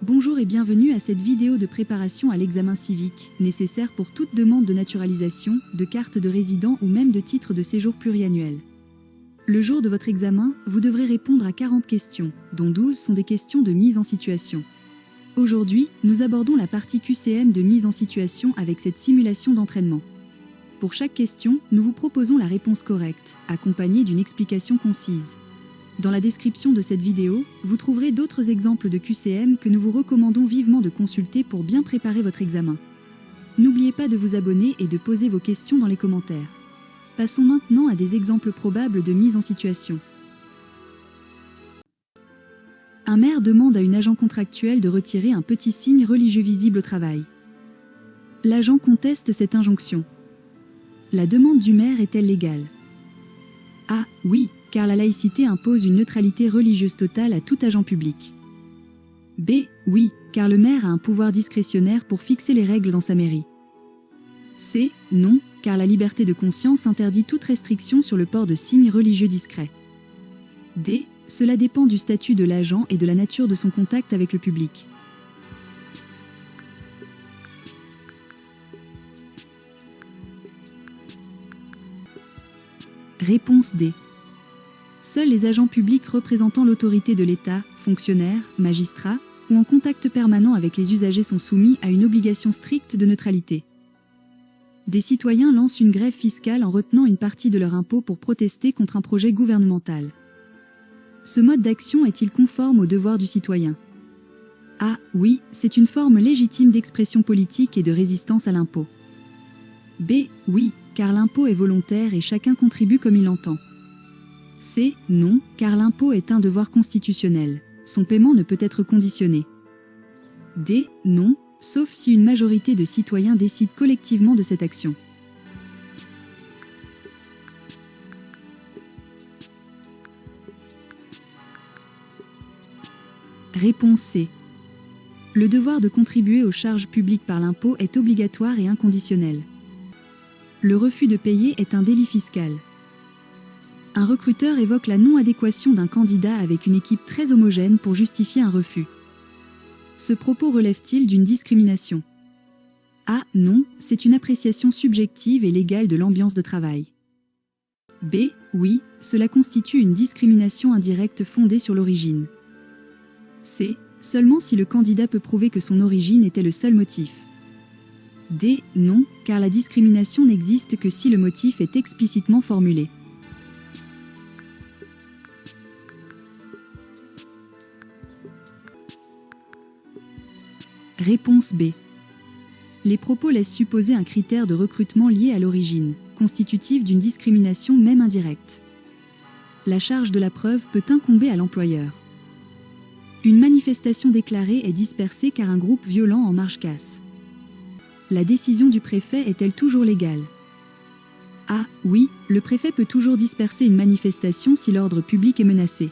Bonjour et bienvenue à cette vidéo de préparation à l'examen civique, nécessaire pour toute demande de naturalisation, de carte de résident ou même de titre de séjour pluriannuel. Le jour de votre examen, vous devrez répondre à 40 questions, dont 12 sont des questions de mise en situation. Aujourd'hui, nous abordons la partie QCM de mise en situation avec cette simulation d'entraînement. Pour chaque question, nous vous proposons la réponse correcte, accompagnée d'une explication concise. Dans la description de cette vidéo, vous trouverez d'autres exemples de QCM que nous vous recommandons vivement de consulter pour bien préparer votre examen. N'oubliez pas de vous abonner et de poser vos questions dans les commentaires. Passons maintenant à des exemples probables de mise en situation. Un maire demande à une agent contractuel de retirer un petit signe religieux visible au travail. L'agent conteste cette injonction. La demande du maire est-elle légale? A. Oui, car la laïcité impose une neutralité religieuse totale à tout agent public. B. Oui, car le maire a un pouvoir discrétionnaire pour fixer les règles dans sa mairie. C. Non, car la liberté de conscience interdit toute restriction sur le port de signes religieux discrets. D. Cela dépend du statut de l'agent et de la nature de son contact avec le public. Réponse D. Seuls les agents publics représentant l'autorité de l'État, fonctionnaires, magistrats, ou en contact permanent avec les usagers sont soumis à une obligation stricte de neutralité. Des citoyens lancent une grève fiscale en retenant une partie de leur impôt pour protester contre un projet gouvernemental. Ce mode d'action est-il conforme aux devoirs du citoyen? A. Oui, c'est une forme légitime d'expression politique et de résistance à l'impôt. B. Oui, car l'impôt est volontaire et chacun contribue comme il l'entend. C. Non, car l'impôt est un devoir constitutionnel. Son paiement ne peut être conditionné. D. Non, sauf si une majorité de citoyens décide collectivement de cette action. Réponse C. Le devoir de contribuer aux charges publiques par l'impôt est obligatoire et inconditionnel. Le refus de payer est un délit fiscal. Un recruteur évoque la non-adéquation d'un candidat avec une équipe très homogène pour justifier un refus. Ce propos relève-t-il d'une discrimination? A. Non, c'est une appréciation subjective et légale de l'ambiance de travail. B. Oui, cela constitue une discrimination indirecte fondée sur l'origine. C. Seulement si le candidat peut prouver que son origine était le seul motif. D. Non, car la discrimination n'existe que si le motif est explicitement formulé. Réponse B. Les propos laissent supposer un critère de recrutement lié à l'origine, constitutif d'une discrimination même indirecte. La charge de la preuve peut incomber à l'employeur. Une manifestation déclarée est dispersée car un groupe violent en marche casse. La décision du préfet est-elle toujours légale? A. Oui, le préfet peut toujours disperser une manifestation si l'ordre public est menacé.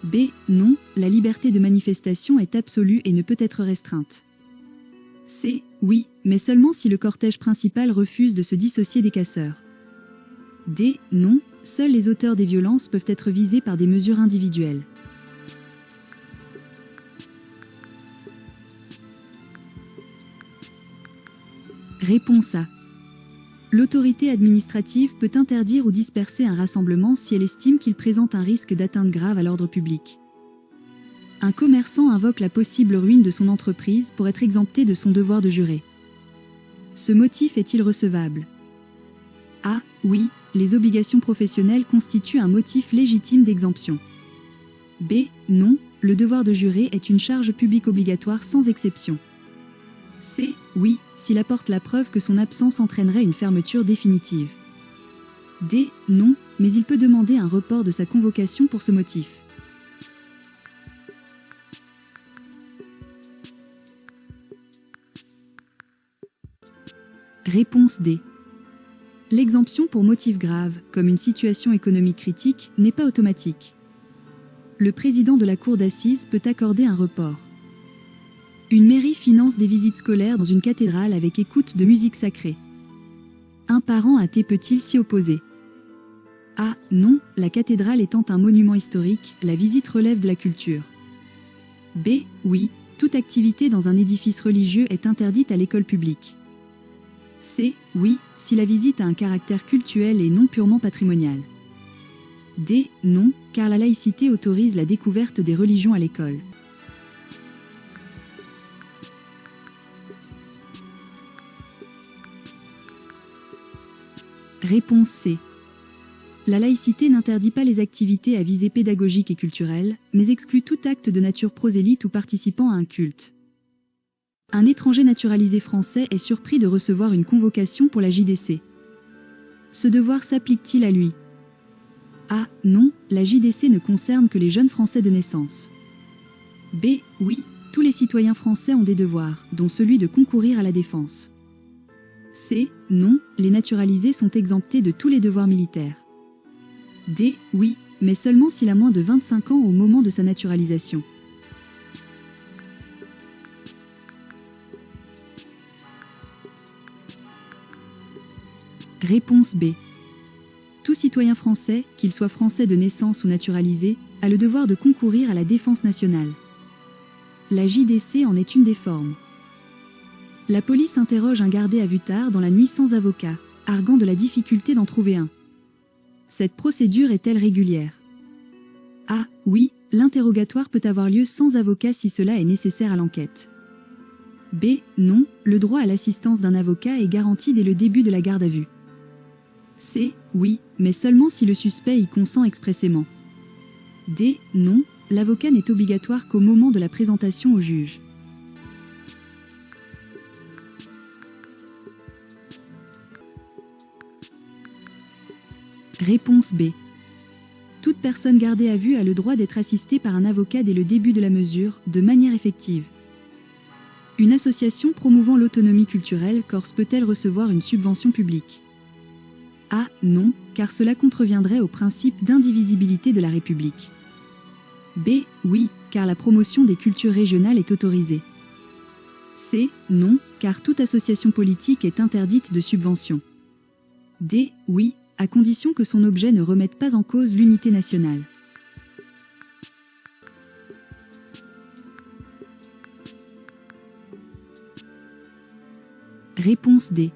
B. Non, la liberté de manifestation est absolue et ne peut être restreinte. C. Oui, mais seulement si le cortège principal refuse de se dissocier des casseurs. D. Non, seuls les auteurs des violences peuvent être visés par des mesures individuelles. Réponse A. L'autorité administrative peut interdire ou disperser un rassemblement si elle estime qu'il présente un risque d'atteinte grave à l'ordre public. Un commerçant invoque la possible ruine de son entreprise pour être exempté de son devoir de jurer. Ce motif est-il recevable? A. Oui, les obligations professionnelles constituent un motif légitime d'exemption. B. Non, le devoir de jurer est une charge publique obligatoire sans exception. C. Oui, s'il apporte la preuve que son absence entraînerait une fermeture définitive. D. Non, mais il peut demander un report de sa convocation pour ce motif. Réponse D. L'exemption pour motif grave, comme une situation économique critique, n'est pas automatique. Le président de la cour d'assises peut accorder un report. Une mairie finance des visites scolaires dans une cathédrale avec écoute de musique sacrée. Un parent athée peut-il s'y opposer? A. Non, la cathédrale étant un monument historique, la visite relève de la culture. B. Oui, Toute activité dans un édifice religieux est interdite à l'école publique. C. Oui, si la visite a un caractère cultuel et non purement patrimonial. D. Non, car la laïcité autorise la découverte des religions à l'école. Réponse C. La laïcité n'interdit pas les activités à visée pédagogique et culturelle, mais exclut tout acte de nature prosélyte ou participant à un culte. Un étranger naturalisé français est surpris de recevoir une convocation pour la JDC. Ce devoir s'applique-t-il à lui? A. Non, la JDC ne concerne que les jeunes Français de naissance. B. Oui, tous les citoyens français ont des devoirs, dont celui de concourir à la défense. C. Non, les naturalisés sont exemptés de tous les devoirs militaires. D. Oui, mais seulement s'il a moins de 25 ans au moment de sa naturalisation. Réponse B. Tout citoyen français, qu'il soit français de naissance ou naturalisé, a le devoir de concourir à la défense nationale. La JDC en est une des formes. La police interroge un gardé à vue tard dans la nuit sans avocat, arguant de la difficulté d'en trouver un. Cette procédure est-elle régulière? A. Oui, l'interrogatoire peut avoir lieu sans avocat si cela est nécessaire à l'enquête. B. Non, le droit à l'assistance d'un avocat est garanti dès le début de la garde à vue. C. Oui, mais seulement si le suspect y consent expressément. D. Non, l'avocat n'est obligatoire qu'au moment de la présentation au juge. Réponse B. Toute personne gardée à vue a le droit d'être assistée par un avocat dès le début de la mesure, de manière effective. Une association promouvant l'autonomie culturelle corse peut-elle recevoir une subvention publique? A. Non, car cela contreviendrait au principe d'indivisibilité de la République. B. Oui, car la promotion des cultures régionales est autorisée. C. Non, car toute association politique est interdite de subvention. D. Oui, à condition que son objet ne remette pas en cause l'unité nationale. Réponse D.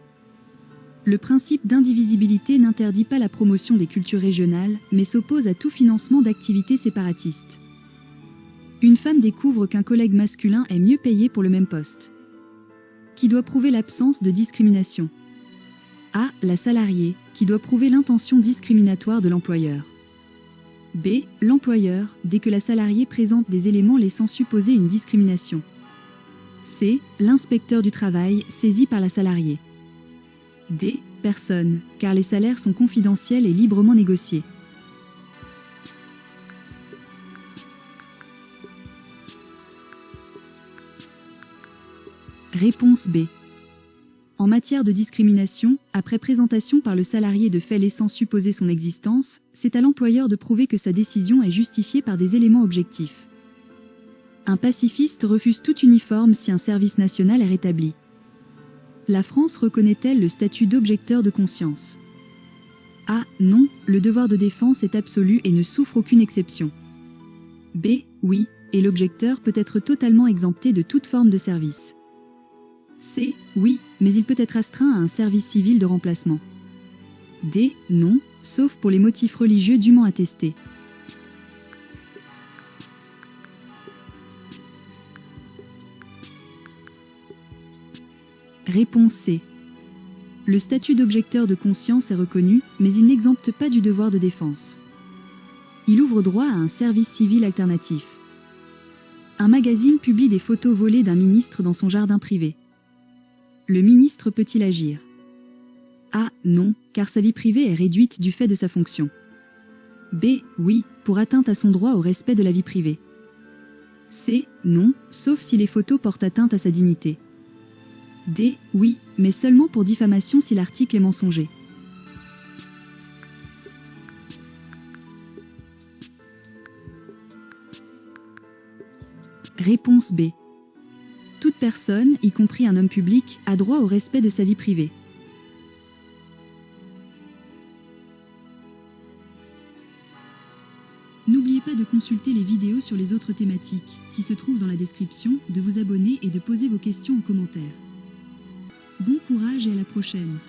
Le principe d'indivisibilité n'interdit pas la promotion des cultures régionales, mais s'oppose à tout financement d'activités séparatistes. Une femme découvre qu'un collègue masculin est mieux payé pour le même poste. Qui doit prouver l'absence de discrimination? A. La salariée, qui doit prouver l'intention discriminatoire de l'employeur. B. L'employeur, dès que la salariée présente des éléments laissant supposer une discrimination. C. L'inspecteur du travail, saisi par la salariée. D. Personne, car les salaires sont confidentiels et librement négociés. Réponse B. En matière de discrimination, après présentation par le salarié de faits laissant supposer son existence, c'est à l'employeur de prouver que sa décision est justifiée par des éléments objectifs. Un pacifiste refuse tout uniforme si un service national est rétabli. La France reconnaît-elle le statut d'objecteur de conscience? A. Non, le devoir de défense est absolu et ne souffre aucune exception. B. Oui, et l'objecteur peut être totalement exempté de toute forme de service. C. Oui, mais il peut être astreint à un service civil de remplacement. D. Non, sauf pour les motifs religieux dûment attestés. Réponse C. Le statut d'objecteur de conscience est reconnu, mais il n'exempte pas du devoir de défense. Il ouvre droit à un service civil alternatif. Un magazine publie des photos volées d'un ministre dans son jardin privé. Le ministre peut-il agir? A. Non, car sa vie privée est réduite du fait de sa fonction. B. Oui, pour atteinte à son droit au respect de la vie privée. C. Non, sauf si les photos portent atteinte à sa dignité. D. Oui, mais seulement pour diffamation si l'article est mensonger. Réponse B. Toute personne, y compris un homme public, a droit au respect de sa vie privée. N'oubliez pas de consulter les vidéos sur les autres thématiques, qui se trouvent dans la description, de vous abonner et de poser vos questions en commentaire. Bon courage et à la prochaine!